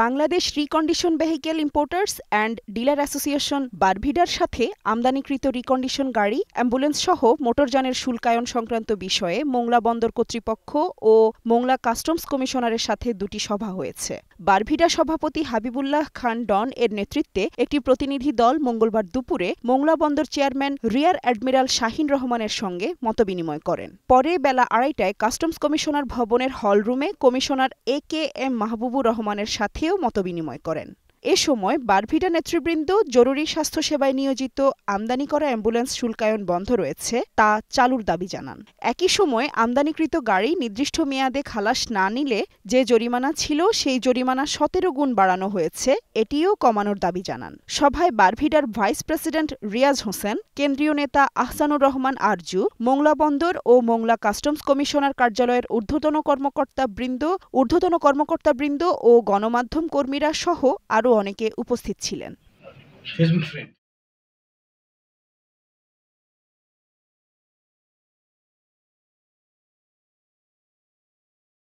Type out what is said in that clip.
Bangladesh recondition vehicle importers and dealer association বারভিডার সাথে আমদানিকৃত রিকন্ডিশন গাড়ি, অ্যাম্বুলেন্স সহ মোটরযানের শুল্কায়ন সংক্রান্ত বিষয়ে মোংলা বন্দর কর্তৃপক্ষ ও মোংলা কাস্টমস কমিশনারের সাথে দুটি সভা হয়েছে। বারভিডা সভাপতি হাবিবুল্লাহ খান ডন এর নেতৃত্বে একটি প্রতিনিধি দল মঙ্গলবার দুপুরে মোংলা বন্দর চেয়ারম্যান রিয়ার অ্যাডমিরাল শাহিন রহমানের সঙ্গে মতবিনিময় করেন। পরে বেলা 2:30টায় কাস্টমস কমিশনার ভবনের হলরুমে কমিশনার AKM মাহবুবুর রহমানের সাথেও মতবিনিময় করেন। এ সময় বারভিডা নেতৃবৃন্দ জরুরি স্বাস্থ্যসেবায় নিয়োজিত আমদানি করা অ্যাম্বুলেন্স শুল্কায়ন বন্ধ রয়েছে তা চালুর দাবি জানান। একই সময় আমদানিকৃত গাড়ি নির্দিষ্ট মেয়াদে খালাস না নিলে যে জরিমানা ছিল সেই জরিমানা 17 গুণ বাড়ানো হয়েছে, এটিও কমানোর দাবি জানান। সভায় বারভিডার ভাইস প্রেসিডেন্ট রিয়াজ হোসেন, কেন্দ্রীয় নেতা আহসানুর রহমান আরজু, মোংলা বন্দর ও মোংলা কাস্টমস কমিশনার কার্যালয়ের ঊর্ধ্বতন কর্মকর্তাবৃন্দ ও গণমাধ্যম কর্মীরা সহ আরও অনেকে উপস্থিত ছিলেন।